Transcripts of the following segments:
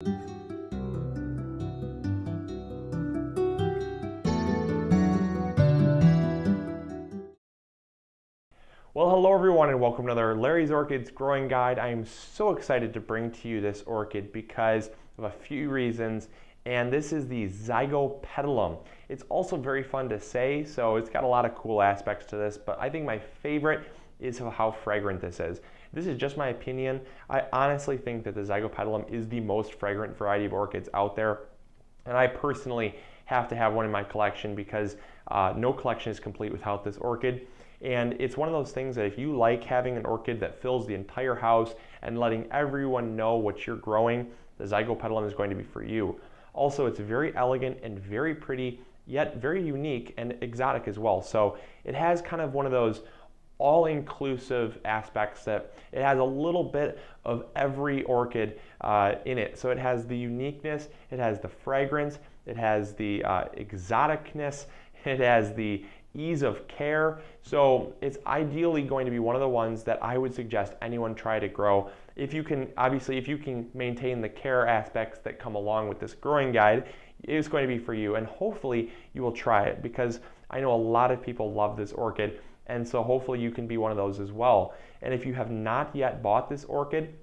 Well, hello everyone and welcome to another Larry's Orchids growing guide. I am so excited to bring to you this orchid because of a few reasons, and this is the Zygo Pendulum. It's also very fun to say, so it's got a lot of cool aspects to this, but I think my favorite is how fragrant this is. This is just my opinion. I honestly think that the Zygo Pendulum is the most fragrant variety of orchids out there, and I personally have to have one in my collection because no collection is complete without this orchid. And it's one of those things that if you like having an orchid that fills the entire house and letting everyone know what you're growing, the Zygo Pendulum is going to be for you. Also, it's very elegant and very pretty, yet very unique and exotic as well. So it has kind of one of those all-inclusive aspects that it has a little bit of every orchid in it. So it has the uniqueness, it has the fragrance, it has the exoticness, it has the ease of care. So it's ideally going to be one of the ones that I would suggest anyone try to grow. If you can, obviously, if you can maintain the care aspects that come along with this growing guide, it's going to be for you. And hopefully you will try it because I know a lot of people love this orchid. And so hopefully you can be one of those as well. And if you have not yet bought this orchid,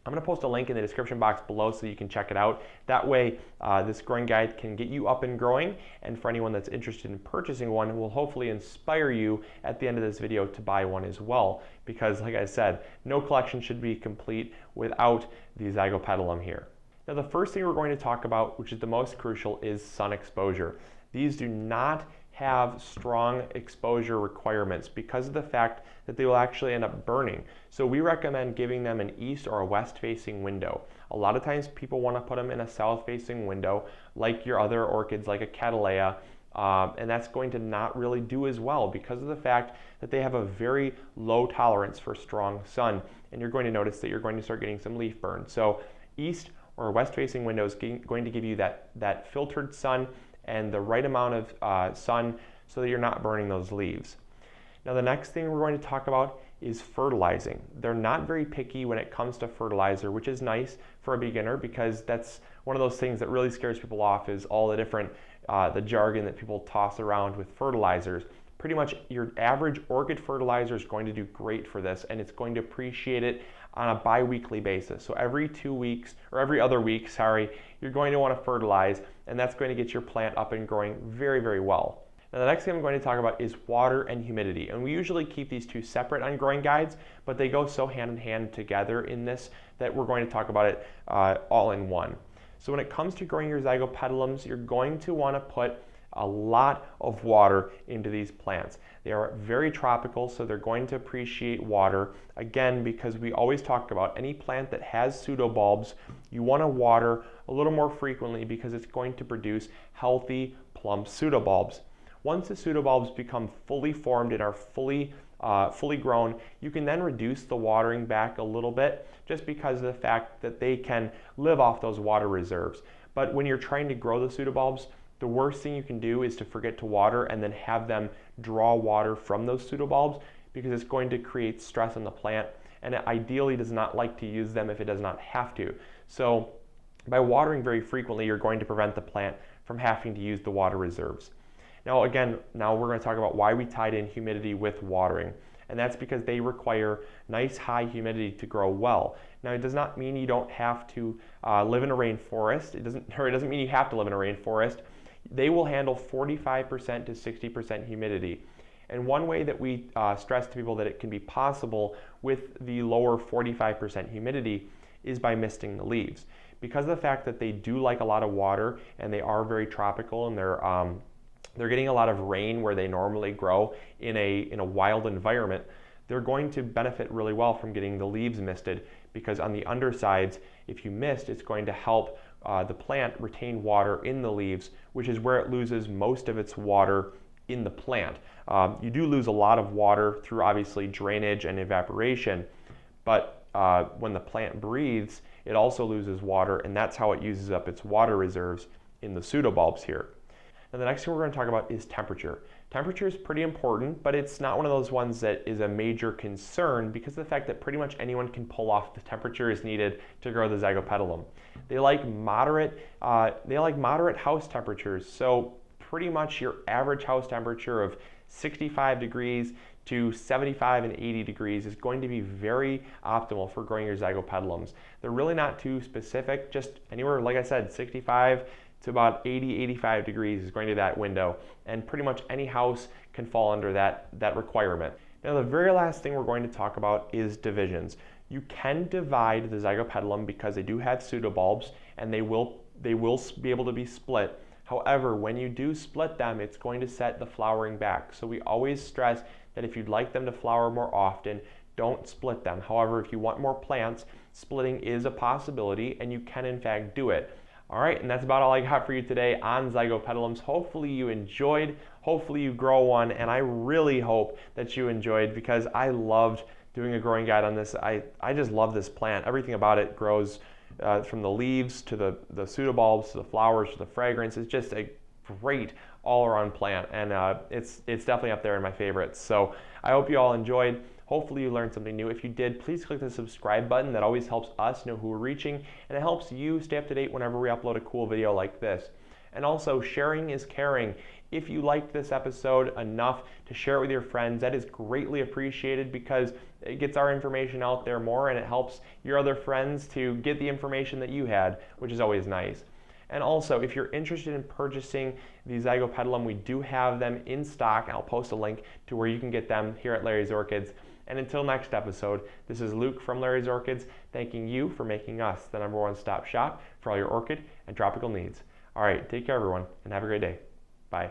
I'm going to post a link in the description box below so you can check it out. That way, this growing guide can get you up and growing. And for anyone that's interested in purchasing one, it will hopefully inspire you at the end of this video to buy one as well. Because like I said, no collection should be complete without the Zygo Pendulum here. Now, the first thing we're going to talk about, which is the most crucial, is sun exposure. These do not have strong exposure requirements because of the fact that they will actually end up burning. So we recommend giving them an east or a west facing window. A lot of times people want to put them in a south facing window like your other orchids like a Cattleya, and that's going to not really do as well because of the fact that they have a very low tolerance for strong sun, and you're going to notice that you're going to start getting some leaf burn. So east or west facing window is going to give you that filtered sun and the right amount of sun so that you're not burning those leaves. Now, the next thing we're going to talk about is fertilizing. They're not very picky when it comes to fertilizer, which is nice for a beginner because that's one of those things that really scares people off is all the different, the jargon that people toss around with fertilizers. Pretty much your average orchid fertilizer is going to do great for this, and it's going to appreciate it on a bi-weekly basis. So every 2 weeks, or every other week, sorry, you're going to want to fertilize, and that's going to get your plant up and growing very, very well. Now, the next thing I'm going to talk about is water and humidity. And we usually keep these two separate on growing guides, but they go so hand in hand together in this that we're going to talk about it all in one. So when it comes to growing your Zygo Pendulums, you're going to want to put a lot of water into these plants. They are very tropical, so they're going to appreciate water. Again, because we always talk about any plant that has pseudobulbs, you want to water a little more frequently because it's going to produce healthy, plump pseudobulbs. Once the pseudobulbs become fully formed and are fully grown, you can then reduce the watering back a little bit just because of the fact that they can live off those water reserves. But when you're trying to grow the pseudobulbs, the worst thing you can do is to forget to water and then have them draw water from those pseudobulbs because it's going to create stress on the plant, and it ideally does not like to use them if it does not have to. So by watering very frequently, you're going to prevent the plant from having to use the water reserves. Now we're going to talk about why we tied in humidity with watering. And that's because they require nice high humidity to grow well. Now, it does not mean you don't have to live in a rainforest. It doesn't mean you have to live in a rainforest. They will handle 45% to 60% humidity. And one way that we stress to people that it can be possible with the lower 45% humidity is by misting the leaves. Because of the fact that they do like a lot of water and they are very tropical and they're getting a lot of rain where they normally grow in a wild environment, they're going to benefit really well from getting the leaves misted, because on the undersides, if you mist, it's going to help the plant retain water in the leaves, which is where it loses most of its water in the plant. You do lose a lot of water through obviously drainage and evaporation, but when the plant breathes, it also loses water, and that's how it uses up its water reserves in the pseudobulbs here. And the next thing we're going to talk about is temperature. Temperature is pretty important, but it's not one of those ones that is a major concern because of the fact that pretty much anyone can pull off the temperature is needed to grow the Zygopetalum. They like moderate house temperatures, so pretty much your average house temperature of 65 degrees to 75 and 80 degrees is going to be very optimal for growing your Zygopetalums. They're really not too specific, just anywhere, like I said, 65 to about 80-85 degrees is going to be that window, and pretty much any house can fall under that requirement. Now the very last thing we're going to talk about is divisions. You can divide the Zygopetalum because they do have pseudobulbs and they will be able to be split. However, when you do split them, it's going to set the flowering back. So we always stress that if you'd like them to flower more often, don't split them. However, if you want more plants, splitting is a possibility and you can in fact do it. All right, and that's about all I got for you today on Zygopetalums. Hopefully you enjoyed, hopefully you grow one, and I really hope that you enjoyed because I loved doing a growing guide on this. I just love this plant. Everything about it grows from the leaves to the pseudobulbs to the flowers to the fragrance. It's just a great all-around plant, and it's definitely up there in my favorites. So I hope you all enjoyed. Hopefully you learned something new. If you did, please click the subscribe button. That always helps us know who we're reaching, and it helps you stay up to date whenever we upload a cool video like this. And also, sharing is caring. If you liked this episode enough to share it with your friends, that is greatly appreciated because it gets our information out there more and it helps your other friends to get the information that you had, which is always nice. And also, if you're interested in purchasing the Zygopetalum, we do have them in stock. I'll post a link to where you can get them here at Larry's Orchids. And until next episode, this is Luke from Larry's Orchids, thanking you for making us the #1 stop shop for all your orchid and tropical needs. All right, take care everyone, and have a great day. Bye.